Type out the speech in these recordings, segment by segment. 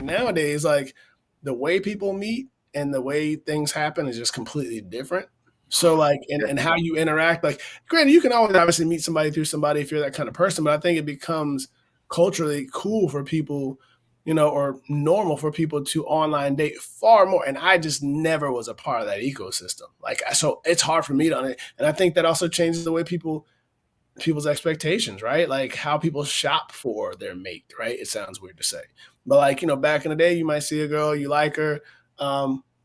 think nowadays, like the way people meet and the way things happen is just completely different. So like, and how you interact, like granted, you can always obviously meet somebody through somebody if you're that kind of person, but I think it becomes culturally cool for people, or normal for people to online date far more. And I just never was a part of that ecosystem. Like, so it's hard for me to, and I think that also changes the way people's expectations, right? Like how people shop for their mate, right? It sounds weird to say, but like, back in the day, you might see a girl, you like her,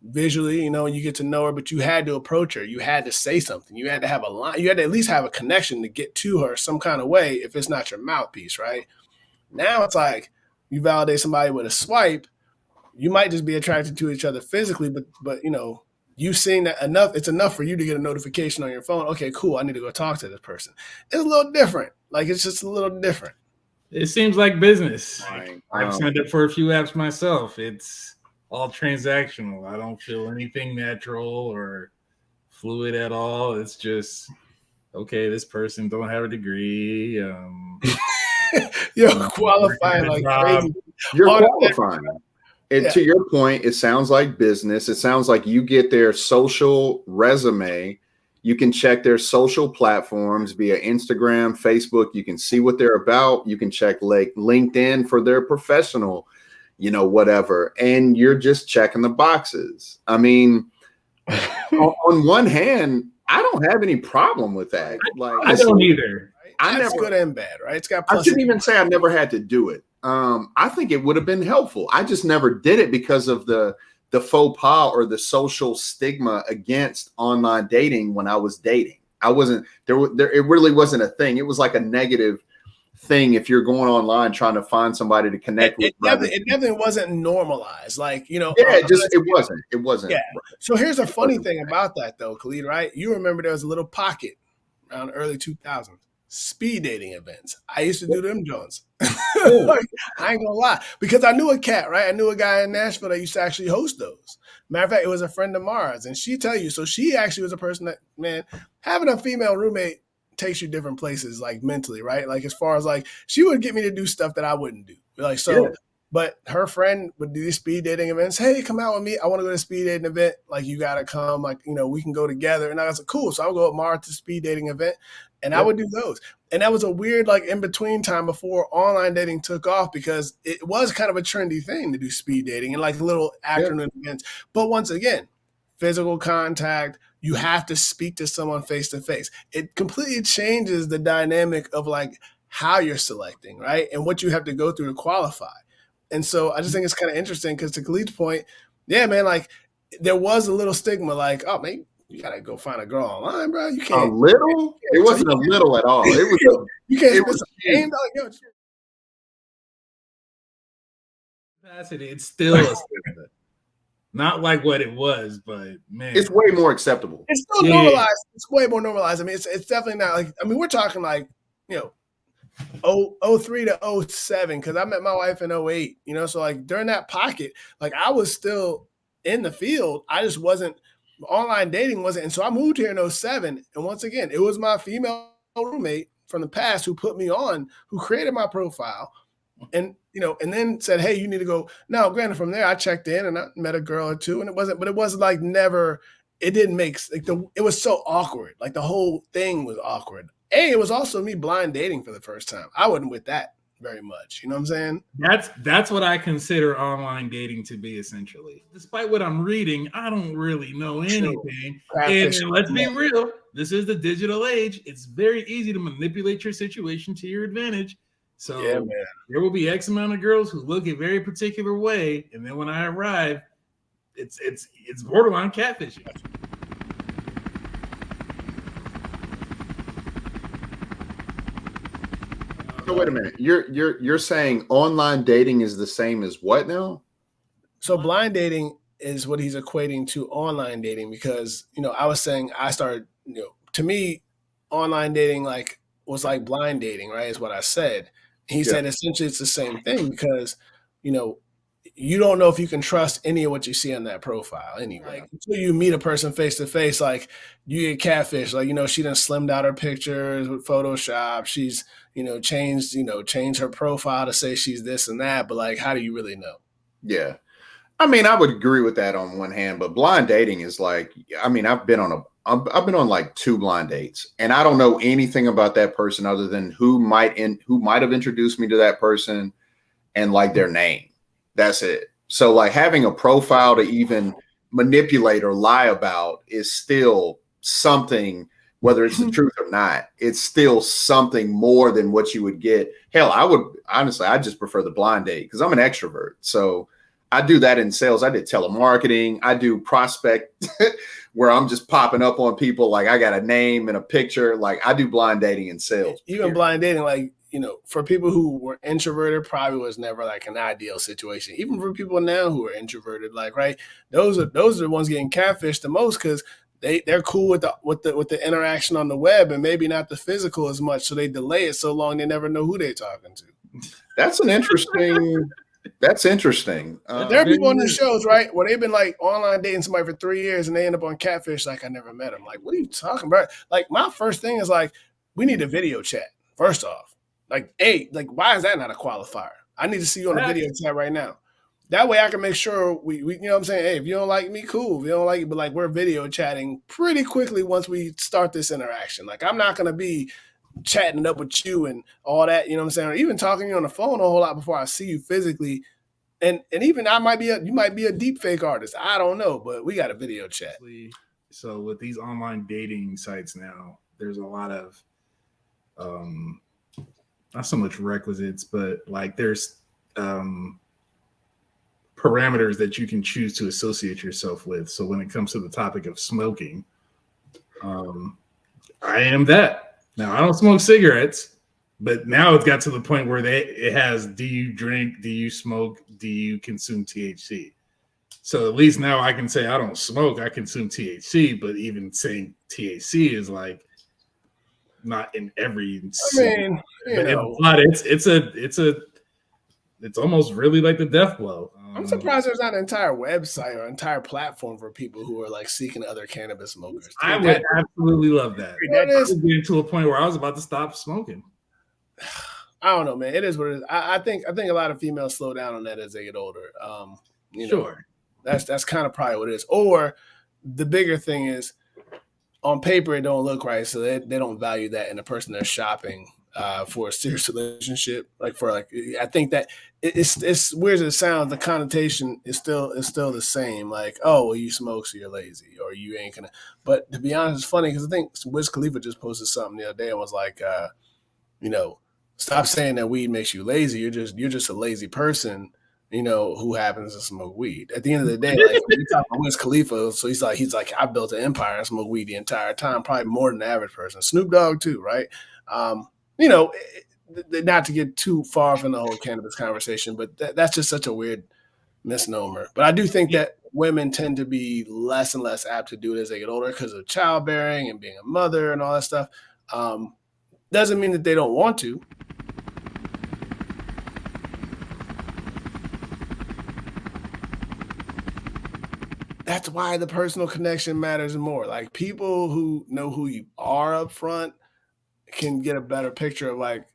visually, and you get to know her, but you had to approach her. You had to say something. You had to have a line. You had to at least have a connection to get to her some kind of way if it's not your mouthpiece, right? Now it's like you validate somebody with a swipe. You might just be attracted to each other physically, but you've seen that enough. It's enough for you to get a notification on your phone. Okay, cool. I need to go talk to this person. It's a little different. Like it's just a little different. It seems like business. Right. I've signed up for a few apps myself. It's all transactional. I don't feel anything natural or fluid at all. It's just, okay, this person don't have a degree. You're qualifying like crazy. You're qualifying. And to your point, it sounds like business. It sounds like you get their social resume. You can check their social platforms via Instagram, Facebook. You can see what they're about. You can check like LinkedIn for their professional, whatever. And you're just checking the boxes. I mean, on one hand, I don't have any problem with that. Like I don't either. That's good and bad, right? It's got. I shouldn't even say I never had to do it. I think it would have been helpful. I just never did it because of the faux pas or the social stigma against online dating when I was dating. I wasn't there. It really wasn't a thing. It was like a negative thing if you're going online trying to find somebody to connect with. It definitely wasn't normalized. Like, Yeah, it wasn't. Yeah. So here's a funny thing about that though, Khalid, right? You remember there was a little pocket around early 2000s. Speed dating events. I used to do them Jones. Like, I ain't gonna lie, because I knew a cat, right? I knew a guy in Nashville that used to actually host those. Matter of fact, it was a friend of Mars, and she tell you. So she actually was a person that, man, having a female roommate takes you different places, like mentally, right? Like as far as like she would get me to do stuff that I wouldn't do, like so. Yeah. But her friend would do these speed dating events. Hey, come out with me. I want to go to a speed dating event. Like, you got to come. Like, we can go together. And I was like, cool. So I would go with Mara to the speed dating event. And I would do those. And that was a weird, like, in-between time before online dating took off, because it was kind of a trendy thing to do speed dating and, like, little afternoon events. But once again, physical contact, you have to speak to someone face-to-face. It completely changes the dynamic of, like, how you're selecting, right? And what you have to go through to qualify. And so I just think it's kind of interesting because to Khalid's point, yeah, man, like there was a little stigma, like, oh, man, you gotta go find a girl online, bro. You can't. A little? It wasn't a little at all. It was. You can't. It was. It's still a stigma. Not like what it was, but man, it's way more acceptable. It's still normalized. It's way more normalized. I mean, it's definitely not like. I mean, we're talking like 03 to 07, because I met my wife in 08, so like during that pocket, like I was still in the field. I just wasn't, online dating wasn't. And so I moved here in 07. And once again, it was my female roommate from the past who put me on, who created my profile and, and then said, hey, you need to go. Now, granted, from there, I checked in and I met a girl or two, and it wasn't like never, it didn't make, like it was so awkward. Like the whole thing was awkward. It was also me blind dating for the first time. I wasn't with that very much. You know what I'm saying? That's what I consider online dating to be, essentially. Despite what I'm reading, I don't really know anything. And let's be real, this is the digital age. It's very easy to manipulate your situation to your advantage. So there will be X amount of girls who look a very particular way, and then when I arrive, it's borderline catfishing. So wait a minute. You're saying online dating is the same as what now? So blind dating is what he's equating to online dating, because I was saying I started, to me, online dating was like blind dating, right? Is what I said. He said essentially it's the same thing, because you don't know if you can trust any of what you see on that profile anyway. Like, until you meet a person face to face, like you get catfish. Like, she done slimmed out her pictures with Photoshop. She's, changed her profile to say she's this and that. But like, how do you really know? Yeah. I mean, I would agree with that on one hand, but blind dating is like, I mean, I've been on like 2 blind dates, and I don't know anything about that person other than who might have introduced me to that person and like their name. That's it. So like having a profile to even manipulate or lie about is still something, whether it's the truth or not, it's still something more than what you would get. Hell, I just prefer the blind date because I'm an extrovert. So I do that in sales. I did telemarketing. I do prospect where I'm just popping up on people. Like I got a name and a picture. Like I do blind dating in sales. Even blind dating, like, you know, for people who were introverted, probably was never like an ideal situation. Even for people now who are introverted, like, right, those are the ones getting catfished the most because they're cool with the interaction on the web and maybe not the physical as much. So they delay it so long they never know who they're talking to. That's interesting. There are people on the shows, right, where they've been like online dating somebody for 3 years and they end up on catfish like I never met him. Like, what are you talking about? Like, my first thing is like, we need a video chat, first off. Like, hey, like, why is that not a qualifier? I need to see you on the video chat right now. That way I can make sure we you know what I'm saying? Hey, if you don't like me, cool. If you don't like it, but like we're video chatting pretty quickly once we start this interaction. Like, I'm not going to be chatting it up with you and all that, you know what I'm saying? Or even talking to you on the phone a whole lot before I see you physically. And even you might be a deep fake artist. I don't know, but we got a video chat. So with these online dating sites now, there's a lot of not so much requisites, but like there's parameters that you can choose to associate yourself with. So when it comes to the topic of smoking, I am that. Now I don't smoke cigarettes, but now it's got to the point where it has, do you drink, do you smoke, do you consume THC? So at least now I can say I don't smoke, I consume THC, but even saying THC is like not in every. I mean, it's almost really like the death blow. I'm surprised there's not an entire website or entire platform for people who are like seeking other cannabis smokers. I would absolutely love that. That could get to a point where I was about to stop smoking. I don't know, man. It is what it is. I think a lot of females slow down on that as they get older. You know, sure. That's kind of probably what it is. Or the bigger thing is, on paper it don't look right, so they don't value that in the person they're shopping for a serious relationship. Like I think that it's weird as it sounds, the connotation is still the same. Like, oh, well, you smoke, so you're lazy, or you ain't gonna. But to be honest, it's funny because I think Wiz Khalifa just posted something the other day and was like, you know, stop saying that weed makes you lazy. You're just a lazy person, you know, who happens to smoke weed. At the end of the day, like we talk about Wiz Khalifa, so he's like, I built an empire and smoked weed the entire time, probably more than the average person. Snoop Dogg too, right? You know, not to get too far from the whole cannabis conversation, but that's just such a weird misnomer. But I do think that women tend to be less and less apt to do it as they get older because of childbearing and being a mother and all that stuff. Doesn't mean that they don't want to. That's why the personal connection matters more. Like, people who know who you are up front can get a better picture of, like,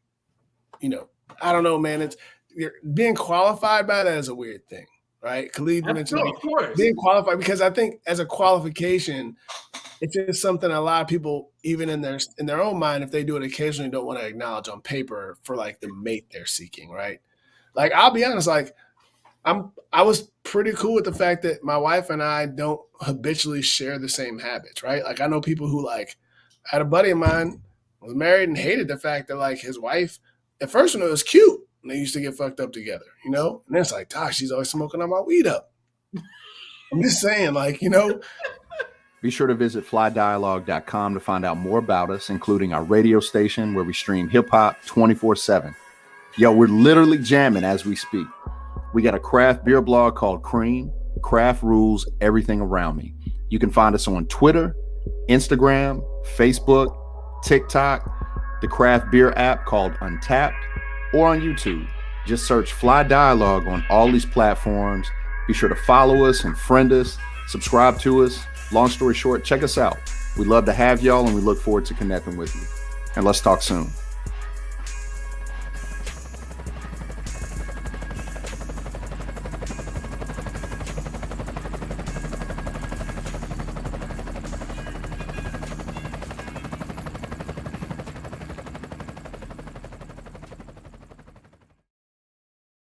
you know, I don't know, man. Being qualified by that is a weird thing, right? Khalid mentioned being qualified, because I think as a qualification, it's just something a lot of people, even in their own mind, if they do it occasionally, don't want to acknowledge on paper for like the mate they're seeking, right? Like, I'll be honest, like I was pretty cool with the fact that my wife and I don't habitually share the same habits, right? Like, I know people who, like, I had a buddy of mine was married and hated the fact that, like, his wife, at first when it was cute, and they used to get fucked up together, you know? And then it's like, gosh, she's always smoking on my weed up. I'm just saying, like, you know. Be sure to visit FlyDialogue.com to find out more about us, including our radio station where we stream hip-hop 24/7. Yo, we're literally jamming as we speak. We got a craft beer blog called Cream. Craft rules everything around me. You can find us on Twitter, Instagram, Facebook, TikTok, the craft beer app called Untapped, or on YouTube. Just search Fly Dialogue on all these platforms. Be sure to follow us and friend us, subscribe to us. Long story short, check us out. We'd love to have y'all, and we look forward to connecting with you. And let's talk soon.